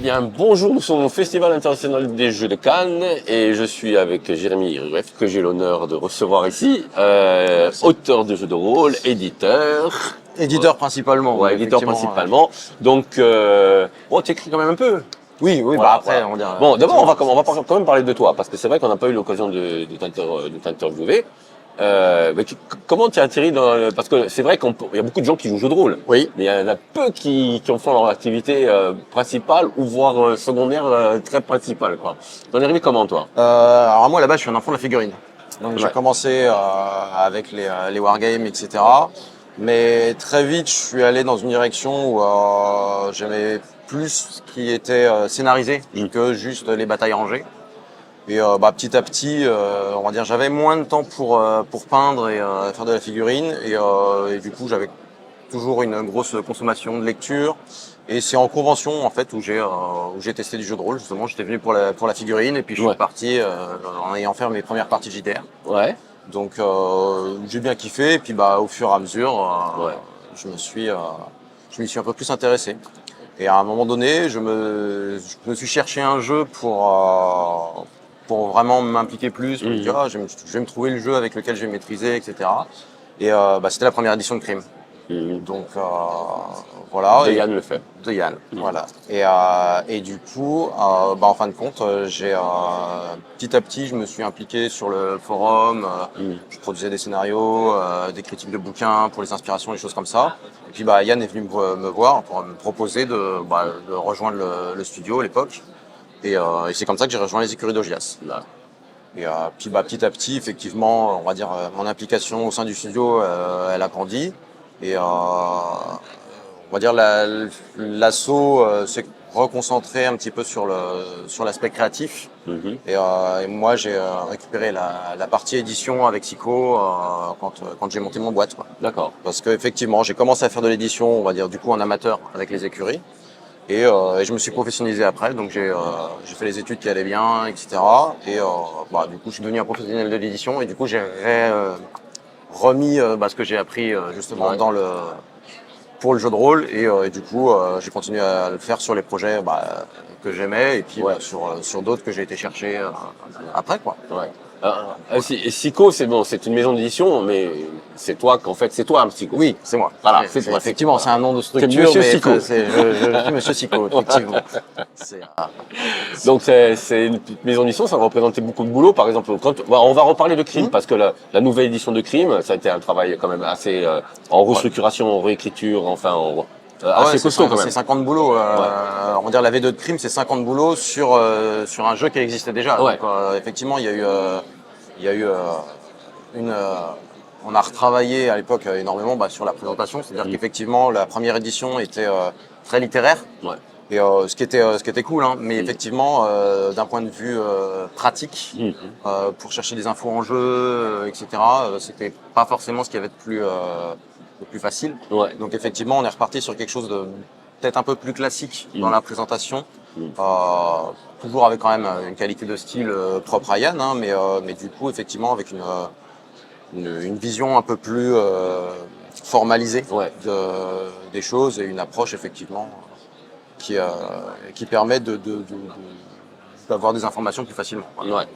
bien, bonjour, nous sommes au Festival international des Jeux de Cannes et je suis avec Jérémy Rueff, que j'ai l'honneur de recevoir ici, auteur de jeux de rôle, éditeur. Éditeur principalement. Ouais, éditeur principalement. Donc, bon, tu écris quand même un peu. Oui, Voilà, après, voilà. on dirait. Bon, d'abord, on va quand même parler de toi, parce que c'est vrai qu'on n'a pas eu l'occasion de t'interviewer. Mais comment tu as atterri parce que c'est vrai qu'il y a beaucoup de gens qui jouent aux jeux de rôle. Oui. Mais il y en a peu qui en font leur activité principale ou voire secondaire très principale, quoi. T'en es arrivé comment, toi? Alors moi, là-bas, je suis un enfant de la figurine. Donc j'ai Ouais. commencé avec les wargames, etc. Mais très vite, je suis allé dans une direction où j'aimais plus ce qui était scénarisé que juste les batailles rangées. Et petit à petit, on va dire, j'avais moins de temps pour peindre et faire de la figurine. Et du coup, j'avais toujours une grosse consommation de lecture. Et c'est en convention en fait où j'ai testé du jeu de rôle. Justement, j'étais venu pour la figurine et puis je suis Ouais. parti en ayant fait mes premières parties JDR. Ouais. Donc j'ai bien kiffé. Et puis au fur et à mesure, Ouais. je m'y suis un peu plus intéressé. Et à un moment donné, je me suis cherché un jeu pour vraiment m'impliquer plus, pour me dire je vais me trouver le jeu avec lequel je vais maîtriser, etc. Et c'était la première édition de Crime. Donc voilà. De Yann le fait. De Yann, voilà. Et du coup, en fin de compte, petit à petit, je me suis impliqué sur le forum. Je produisais des scénarios, des critiques de bouquins pour les inspirations, des choses comme ça. Et puis Yann est venu me voir pour me proposer de rejoindre le studio à l'époque. Et c'est comme ça que j'ai rejoint les écuries d'Augias. Là. Et puis petit à petit, effectivement, on va dire mon implication au sein du studio, elle a grandi. Et on va dire l'assaut s'est reconcentré un petit peu sur l'aspect créatif. Et moi, j'ai récupéré la partie édition avec Sico quand j'ai monté mon boîte, quoi. D'accord. Parce que effectivement, j'ai commencé à faire de l'édition, on va dire du coup en amateur avec les écuries. Et je me suis professionnalisé après, donc j'ai fait les études qui allaient bien, etc. Et du coup, je suis devenu un professionnel de l'édition et du coup, j'ai remis ce que j'ai appris justement pour le jeu de rôle et du coup, j'ai continué à le faire sur les projets que j'aimais et puis sur d'autres que j'ai été chercher après, quoi. Ouais. Sico, c'est bon, c'est une maison d'édition, mais c'est toi c'est toi, Sico. Oui, c'est moi. Voilà, C'est toi. effectivement, c'est un nom de structure, Monsieur mais Sico. je suis Monsieur Sico, effectivement. Donc c'est une petite maison d'édition, ça représentait beaucoup de boulot. Par exemple, on va reparler de Crime parce que la nouvelle édition de Crime, ça a été un travail quand même assez en restructuration, en réécriture, enfin assez costaud quand même. C'est 50 boulots. On va dire la V2 de Crime, c'est 50 boulots sur un jeu qui existait déjà. Ouais. Donc effectivement, il y a eu on a retravaillé à l'époque énormément sur la présentation. C'est-à-dire qu'effectivement, la première édition était très littéraire. Ouais. Et ce qui était cool, hein, mais effectivement, d'un point de vue pratique, pour chercher des infos en jeu, etc., c'était pas forcément ce qu'il y avait de plus facile. Ouais. Donc effectivement, on est reparti sur quelque chose de peut-être un peu plus classique dans la présentation, toujours avec quand même une qualité de style propre à Yann, hein, mais du coup, effectivement, avec une vision un peu plus formalisée des choses et une approche effectivement qui permet d'avoir des informations plus facilement. Ouais.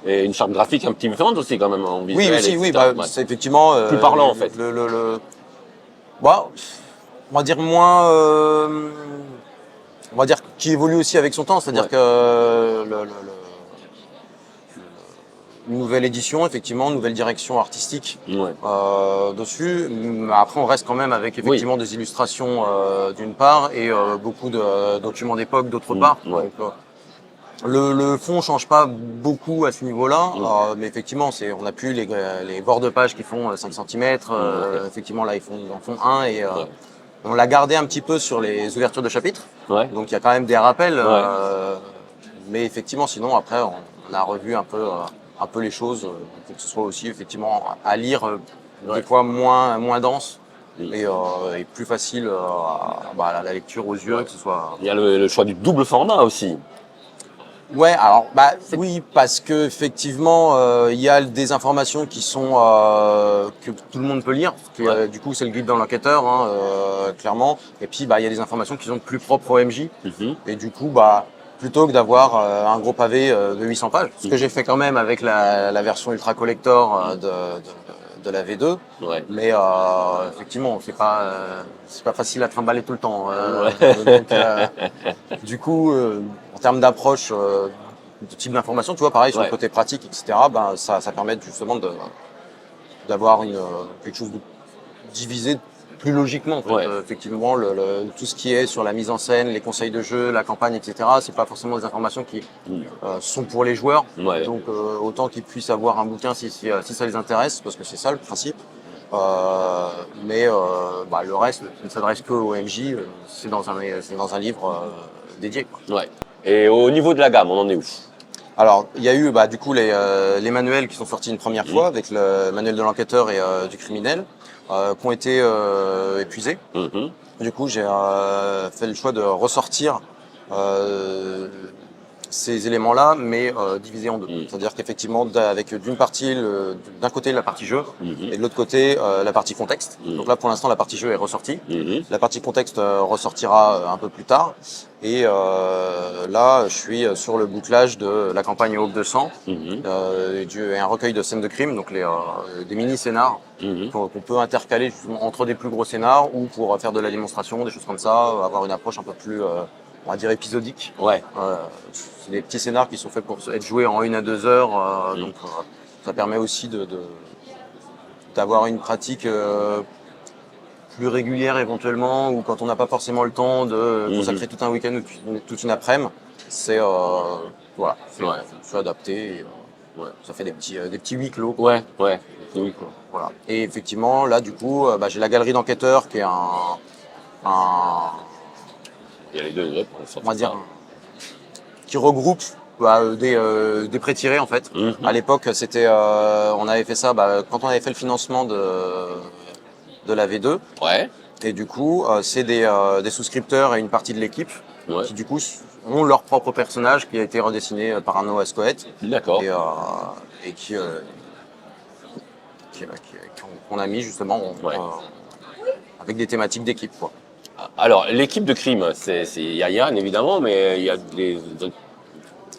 Et une charte graphique un petit peu différente aussi quand même en visuel. Oui, aussi, oui, ouais. c'est effectivement plus parlant en fait. On va dire moins, on va dire qui évolue aussi avec son temps, c'est-à-dire que une nouvelle édition, effectivement, une nouvelle direction artistique dessus. Mais après, on reste quand même avec effectivement des illustrations d'une part et beaucoup de documents d'époque d'autre part. Donc, le fond change pas beaucoup à ce niveau-là, mais effectivement, on a plus les bords de page qui font 5 cm. Effectivement, là, ils en font 1 et on l'a gardé un petit peu sur les ouvertures de chapitres. Ouais. Donc, il y a quand même des rappels. Mais effectivement, sinon, après, on a revu un peu les choses pour que ce soit aussi effectivement à lire des fois moins dense et plus facile à la lecture aux yeux, que ce soit. Il y a le choix du double format aussi. Ouais, alors oui, parce que effectivement, il y a des informations qui sont que tout le monde peut lire. Parce que, Ouais. du coup, c'est le guide dans l'enquêteur, hein, clairement. Et puis, il y a des informations qui sont plus propres au MJ. Mhm. Et du coup, plutôt que d'avoir un gros pavé de 800 pages, ce que j'ai fait quand même avec la version ultra collector de la V2. Ouais. Mais effectivement, c'est pas facile à trimballer tout le temps. Ouais. Donc, du coup, en termes d'approche de type d'information, tu vois, pareil sur le Ouais. côté pratique, etc. Ça permet justement d'avoir quelque chose de divisé plus logiquement. En fait. Ouais. Effectivement, tout ce qui est sur la mise en scène, les conseils de jeu, la campagne, etc. C'est pas forcément des informations qui Mm. sont pour les joueurs. Ouais. Donc autant qu'ils puissent avoir un bouquin si ça les intéresse, parce que c'est ça le principe. Mais le reste ne s'adresse que au MJ. C'est dans un livre dédié. Quoi. Ouais. Et au niveau de la gamme, on en est où? Alors, il y a eu du coup les manuels qui sont sortis une première fois avec le manuel de l'enquêteur et du criminel qui ont été épuisés. Mhm. Du coup, j'ai fait le choix de ressortir euh, ces éléments-là, mais divisés en deux. Mhm. C'est-à-dire qu'effectivement, avec d'une partie, d'un côté la partie jeu, Mhm. et de l'autre côté la partie contexte. Mhm. Donc là, pour l'instant, la partie jeu est ressortie. Mhm. La partie contexte ressortira un peu plus tard. Et là, je suis sur le bouclage de la campagne Aube de sang Mhm. et un recueil de scènes de crime, donc des mini-scénars Mhm. qu'on peut intercaler justement entre des plus gros scénars ou pour faire de la démonstration, des choses comme ça, avoir une approche un peu plus, on va dire, épisodique. Ouais. C'est des petits scénars qui sont faits pour être joués en 1 à 2 heures, donc ça permet aussi d'avoir une pratique plus régulière éventuellement, ou quand on n'a pas forcément le temps de consacrer tout un week-end ou toute une après-midi, c'est voilà, Ouais. c'est adapté. Et, ça fait des petits huis clos. Quoi. Ouais. Ouais. Oui, quoi. Voilà. Et effectivement, là, du coup, j'ai la galerie d'enquêteurs qui est un- Il y a les deux autres, on va dire, qui regroupe des pré-tirés en fait. Mhm. À l'époque, on avait fait ça quand on avait fait le financement de la V2. Ouais. Et du coup, c'est des souscripteurs et une partie de l'équipe Ouais. qui du coup ont leur propre personnage qui a été redessiné par Arnaud Ascoët D'accord. et qu'on a mis justement Ouais. avec des thématiques d'équipe. Quoi. Alors, l'équipe de crime, il y a Yann évidemment, mais il y a des.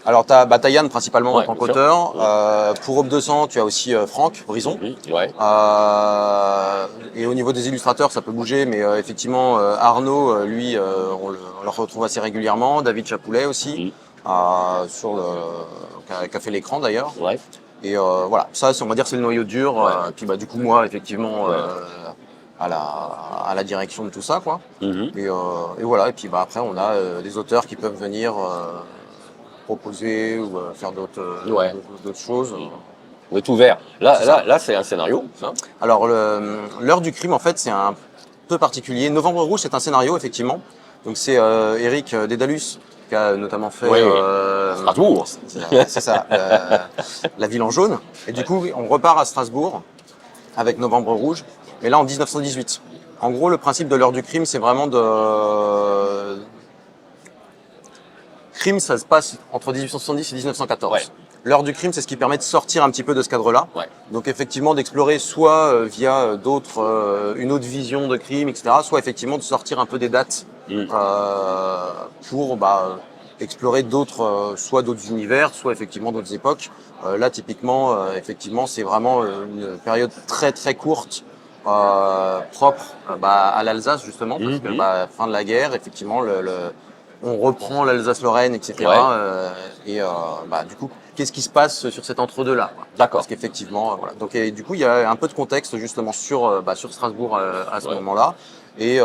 Alors, tu as Yann principalement en Ouais, tant bien sûr. qu'auteur. Pour Aube 200, tu as aussi Franck Brison. Mhm. Ouais. Et au niveau des illustrateurs, ça peut bouger, mais effectivement, Arnaud, lui, on le retrouve assez régulièrement. David Chapoulet aussi, Mhm. qui a fait l'écran d'ailleurs. Ouais. Et voilà, ça, on va dire, c'est le noyau dur. Ouais. Puis du coup, moi, effectivement, Ouais. à la direction de tout ça, quoi. Mhm. Et voilà. Et puis après, on a des auteurs qui peuvent venir proposer ou faire Ouais. d'autres choses. On est ouvert. C'est ça. Là, c'est un scénario, ça. Alors, l'heure du crime, en fait, c'est un peu particulier. Novembre Rouge, c'est un scénario, effectivement. Donc, c'est Eric Dédalus qui a notamment fait Oui. Strasbourg. c'est ça, La Ville en jaune. Et du coup, on repart à Strasbourg avec Novembre Rouge, mais là en 1918. En gros, le principe de l'heure du crime, c'est vraiment crime, ça se passe entre 1870 et 1914. Ouais. L'heure du crime, c'est ce qui permet de sortir un petit peu de ce cadre-là. Ouais. Donc effectivement, d'explorer soit via une autre vision de crime, etc., soit effectivement de sortir un peu des dates pour explorer soit d'autres univers, soit effectivement d'autres époques. Là, typiquement, effectivement, c'est vraiment une période très très courte, propre à l'Alsace justement, parce que Mhm. fin de la guerre, effectivement, on reprend l'Alsace-Lorraine, etc. Ouais. Du coup, qu'est-ce qui se passe sur cet entre-deux-là quoi. D'accord. Parce qu'effectivement, voilà. Donc, et du coup, il y a un peu de contexte justement sur Strasbourg à ce Ouais. moment-là, et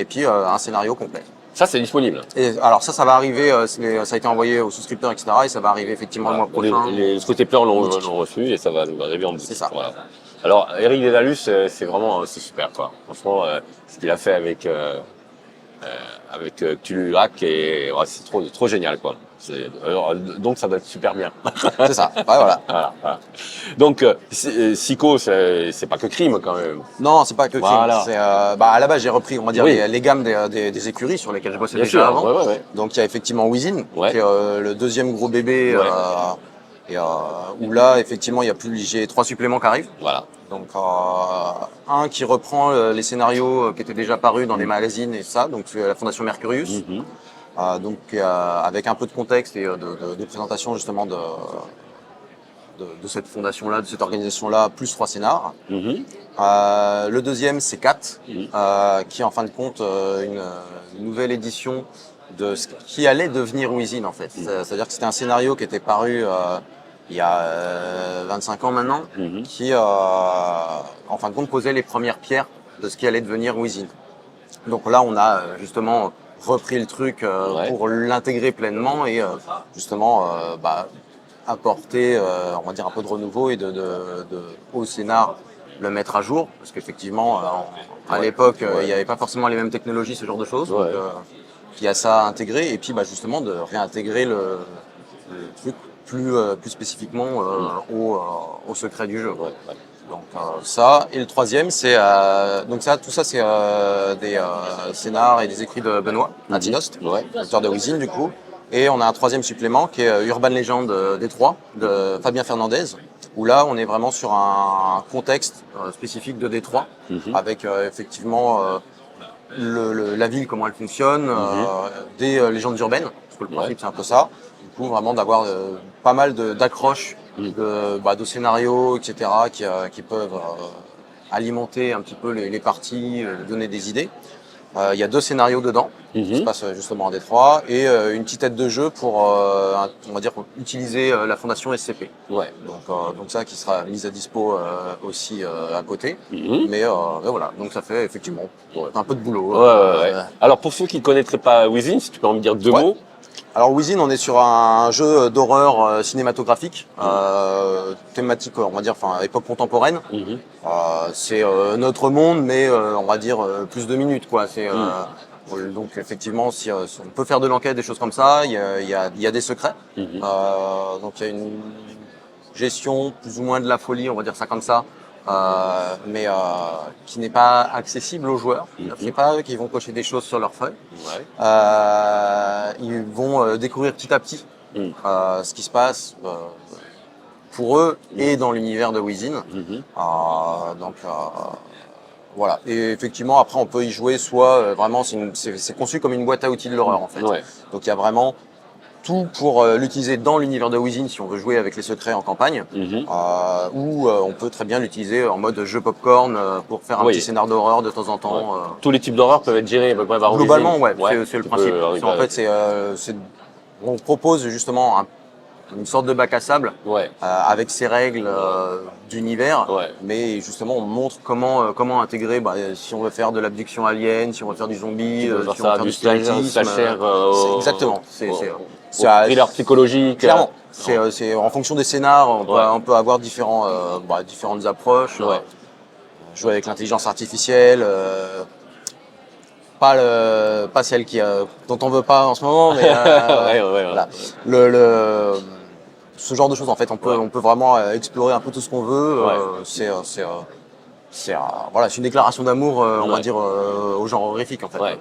puis un scénario complet. Ça, c'est disponible. Et alors ça va arriver, ça a été envoyé aux souscripteurs, etc. Et ça va arriver effectivement Voilà. le mois prochain. Les scruteurs boutique. l'ont reçu et ça va arriver en boutique. C'est ça. Voilà. Alors, Eric Dédalus, c'est vraiment c'est super, quoi. Franchement, ce qu'il a fait avec Cthulhu Hack, c'est trop génial, quoi. Donc ça doit être super bien. C'est ça. Ouais, voilà. Voilà. Donc Sico, c'est pas que crime quand même. Non, c'est pas que crime. Voilà. C'est, à la base, j'ai repris, on va dire, Oui. les gammes des écuries sur lesquelles je bossais Bien déjà sûr. avant. Ouais. Donc, il y a effectivement Wheezin, Ouais. qui est le deuxième gros bébé, Ouais. où là, effectivement, il y a j'ai 3 suppléments qui arrivent. Voilà. Donc, un qui reprend les scénarios qui étaient déjà parus dans les magazines et ça, donc la Fondation Mercurius. Mhm. Avec un peu de contexte et de présentation justement de cette fondation-là, de cette organisation-là, plus 3 scénars. Mhm. Le deuxième, c'est Cat, Mhm. qui est en fin de compte une nouvelle édition de ce qui allait devenir Wheezin en fait. C'est-à-dire que c'était un scénario qui était paru il y a 25 ans maintenant, Mhm. qui en fin de compte posait les premières pierres de ce qui allait devenir Wheezin. Donc là, on a justement repris le truc Ouais. pour l'intégrer pleinement et justement apporter, on va dire, un peu de renouveau et au scénar le mettre à jour. Parce qu'effectivement, à Ouais. l'époque, Ouais. il n'y avait pas forcément les mêmes technologies, ce genre de choses. Ouais. Donc, il y a ça à intégrer. Et puis, justement, de réintégrer le truc plus spécifiquement au secret du jeu. Ouais. Donc ça, et le troisième, c'est donc ça, tout ça, c'est des scénars et des écrits de Benoît Atinost, Ouais. auteur de Wheezin du coup. Et on a un troisième supplément qui est Urban Legend Détroit de Fabien Fernandez, où là, on est vraiment sur un contexte spécifique de Détroit, Mhm. avec effectivement la ville, comment elle fonctionne, des légendes urbaines, parce que le principe c'est un peu ça. Du coup, vraiment d'avoir pas mal d'accroches, de scénarios, etc., qui peuvent alimenter un petit peu les parties, donner des idées. Il y a 2 scénarios dedans, qui se passent justement en Détroit, et une petite aide de jeu pour, on va dire, utiliser la fondation SCP. Ouais. Donc ça qui sera mise à dispo aussi à côté. Mhm. Mais voilà, donc ça fait effectivement un peu de boulot. Ouais. Alors pour ceux qui ne connaîtraient pas Wheezin, si tu peux en me dire 2 Ouais. mots. Alors Wheezin, on est sur un jeu d'horreur cinématographique, thématique, on va dire, enfin époque contemporaine. Mhm. C'est notre monde, mais on va dire plus de minutes, quoi. Donc effectivement, si on peut faire de l'enquête, des choses comme ça, il y a des secrets. Mhm. Donc il y a une gestion plus ou moins de la folie, on va dire ça comme ça, mais qui n'est pas accessible aux joueurs. C'est pas eux qui vont cocher des choses sur leur feuille. Ouais. Ils vont découvrir petit à petit Mhm. ce qui se passe pour eux et dans l'univers de Wheezin. Mhm. Voilà. Et effectivement, après, on peut y jouer soit vraiment, c'est conçu comme une boîte à outils de l'horreur en fait. Ouais. Donc il y a vraiment tout pour l'utiliser dans l'univers de Wheezin si on veut jouer avec les secrets en campagne, Mhm. ou on peut très bien l'utiliser en mode jeu popcorn pour faire un Oui. petit scénar d'horreur de temps en temps. Ouais. Tous les types d'horreur peuvent être gérés à peu près par Globalement, Wheezin. ouais, c'est le Tu principe. peux arriver En à- fait, on propose justement une sorte de bac à sable Ouais. avec ses règles d'univers, Ouais. mais justement on montre comment intégrer, si on veut faire de l'abduction alien, si on veut faire du zombie, Tu peux faire si on veut ça, faire du du spiritisme. slasher Exactement. au thriller psychologique. Clairement. C'est en fonction des scénars, Ouais. on peut avoir différentes approches. Ouais. Jouer avec l'intelligence artificielle. Pas celle dont on veut pas en ce moment, mais Ouais. voilà. Le, ce genre de choses, en fait, Ouais. on peut vraiment explorer un peu tout ce qu'on veut. Ouais. C'est une déclaration d'amour, on va Ouais. dire, au genre horrifique, en fait. Ouais.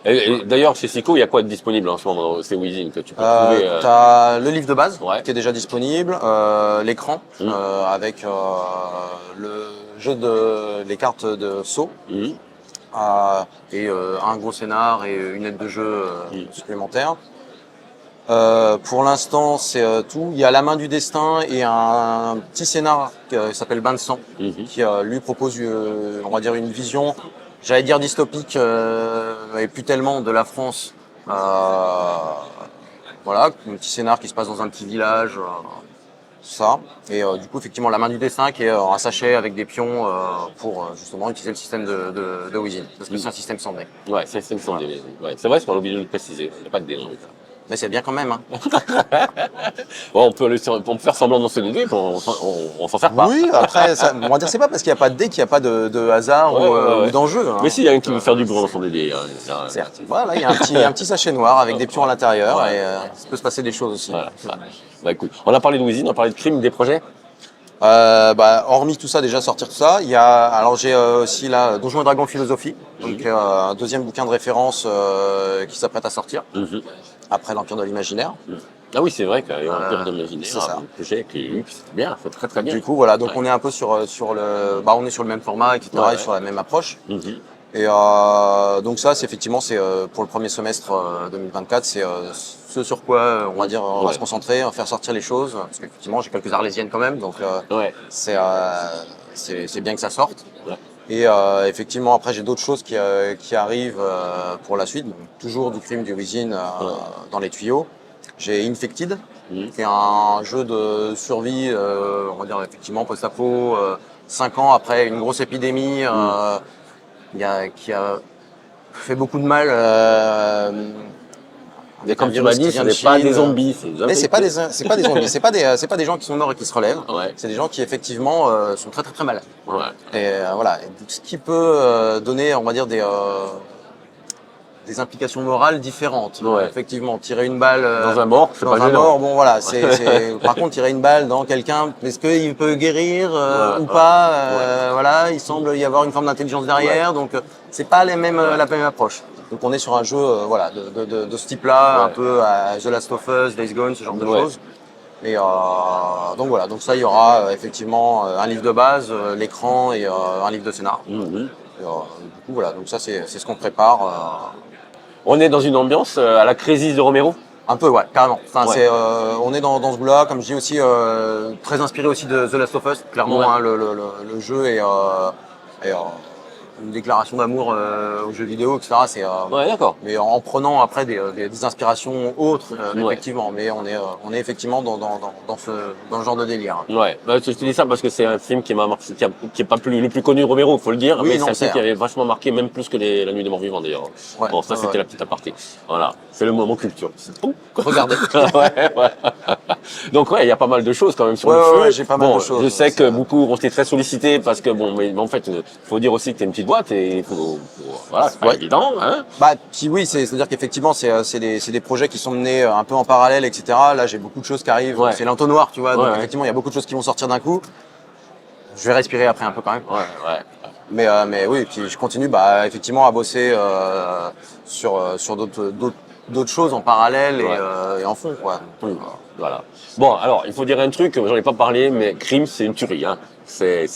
Et d'ailleurs, chez Sico, il y a quoi de disponible en ce moment? C'est Wheezin que tu peux trouver. T'as le livre de base Ouais. qui est déjà disponible, l'écran avec le jeu les cartes de saut. Mhm. Et un gros scénar et une aide de jeu supplémentaire. Pour l'instant, c'est tout. Il y a La main du destin et un petit scénar qui s'appelle Bain de sang, qui lui propose, on va dire, une vision, j'allais dire dystopique, et plus tellement de la France. Voilà, un petit scénar qui se passe dans un petit village. Ça. Et du coup, effectivement, La main du dessin qui est un sachet avec des pions pour justement utiliser le système de Wheezin. Parce que c'est un système sans dé. Ouais, c'est le son des. Ouais. C'est vrai, c'est pas obligé de le préciser. Il n'y a pas de dé dans le cas. Mais c'est bien quand même. Hein. Bon, on peut faire semblant d'en se douter, on s'en sert pas. Oui, après, ça, on va dire c'est pas parce qu'il n'y a pas de dé qu'il n'y a pas de hasard ou d'enjeu. Hein. Mais si, il y a un qui veut faire du bruit dans son DD. Hein. Certes. Voilà, il y a un petit sachet noir avec des pions à l'intérieur et ça peut se passer des choses aussi. Voilà. Bah écoute, on a parlé de Wizin, on a parlé de crime, des projets. Hormis tout ça, déjà sortir tout ça, alors j'ai aussi là Donjons et Dragons Philosophie, donc un deuxième bouquin de référence qui s'apprête à sortir après l'Empire de l'Imaginaire. Ah oui, c'est vrai qu'il y a un Empire de l'Imaginaire, c'est ça. un projet qui est bien, c'est très très bien. Du coup, voilà, donc on est un peu sur le, on est sur le même format, etc., et sur la même approche. Et donc ça, c'est effectivement, c'est pour le premier semestre 2024, c'est ce sur quoi on va dire on va se concentrer, faire sortir les choses, parce qu'effectivement j'ai quelques arlésiennes quand même, donc c'est bien que ça sorte. Et effectivement après j'ai d'autres choses qui arrivent pour la suite, donc, toujours du crime du Wizin dans les tuyaux. J'ai Infected, qui est un jeu de survie, on va dire effectivement post-apo, 5 ans après une grosse épidémie. Qui a fait beaucoup de mal. Mais comme tu m'as dit, ce n'est pas des zombies. Mais c'est pas des zombies, c'est pas des gens qui sont morts et qui se relèvent. C'est des gens qui effectivement sont très très très malades. Et voilà, ce qui peut donner, on va dire des implications morales différentes. Effectivement, tirer une balle dans un mort, c'est dans pas un gênant. mort, bon voilà, par contre tirer une balle dans quelqu'un, est-ce qu'il peut guérir ou pas voilà, il semble y avoir une forme d'intelligence derrière, donc c'est pas la même approche. Donc on est sur un jeu voilà de ce type-là, un peu à The Last of Us, Days Gone, ce genre de choses. Et donc voilà, donc ça il y aura effectivement un livre de base, l'écran et un livre de scénar. Et, du coup voilà, donc ça c'est ce qu'on prépare. On est dans une ambiance à la Crisis de Romero. Un peu, ouais, carrément. Enfin, on est dans ce goût-là, comme je dis aussi, très inspiré aussi de The Last of Us. Clairement, hein, le jeu est une déclaration d'amour aux jeux vidéo, etc. D'accord. Mais en prenant après des inspirations autres, effectivement. Mais on est effectivement dans le genre de délire. Ouais, je te dis ça parce que c'est un film qui m'a marqué, qui est pas le plus connu de Romero, faut le dire, oui, mais c'est un film qui avait vachement marqué, même plus que La Nuit des Morts Vivants d'ailleurs. Bon, ça c'était la petite aparté. Voilà, c'est le moment culture. Regardez. Donc il y a pas mal de choses quand même sur le feu. J'ai pas mal de choses. Je sais que beaucoup ont été très sollicités parce que mais en fait, faut dire aussi que t'es une petite boîte et voilà, c'est pas évident, hein. Puis oui, c'est-à-dire qu'effectivement, c'est des projets qui sont menés un peu en parallèle, etc. Là, j'ai beaucoup de choses qui arrivent. C'est l'entonnoir, tu vois. Donc effectivement, il y a beaucoup de choses qui vont sortir d'un coup. Je vais respirer après un peu quand même. Mais oui, puis je continue, effectivement, à bosser sur d'autres choses en parallèle et en fond, quoi. Voilà. Bon, alors, il faut dire un truc, j'en ai pas parlé, mais Crime, c'est une tuerie, hein. C'est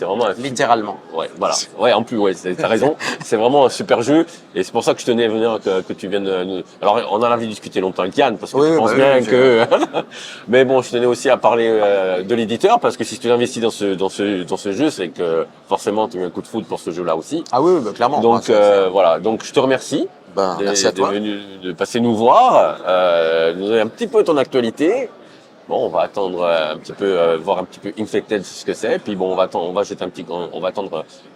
vraiment un film. Littéralement. Ouais, voilà. Ouais, en plus, t'as raison. C'est vraiment un super jeu. Et c'est pour ça que je tenais à venir, que tu viennes nous... Alors, on en avait discuté longtemps avec Yann, parce que tu penses bien que... Mais bon, je tenais aussi à parler de l'éditeur, parce que si tu investis dans ce jeu, c'est que forcément, tu as eu un coup de foudre pour ce jeu-là aussi. Ah oui, clairement. Donc, voilà. Donc, je te remercie. Merci à toi. De passer nous voir, nous donner un petit peu ton actualité. Bon, on va attendre un petit peu, voir un petit peu Infected ce que c'est. Puis bon, on va attendre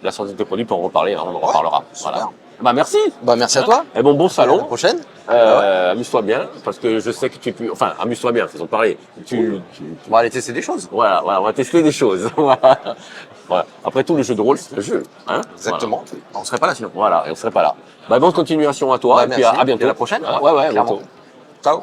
la sortie de produit pour en reparler. Hein, on en reparlera. Voilà. Merci. Merci à toi. Et bon salon. À la prochaine. Amuse-toi bien, parce que je sais que tu peux. Enfin, amuse-toi bien, faisons parler. On va aller tester des choses. Voilà, on va tester des choses. Voilà. Après tout, le jeu de rôle, c'est un jeu. Hein. Exactement. On serait pas là sinon. Voilà, et on serait pas là. Bonne continuation à toi. Et puis à bientôt. Et à la prochaine. Ouais, bientôt. Ciao.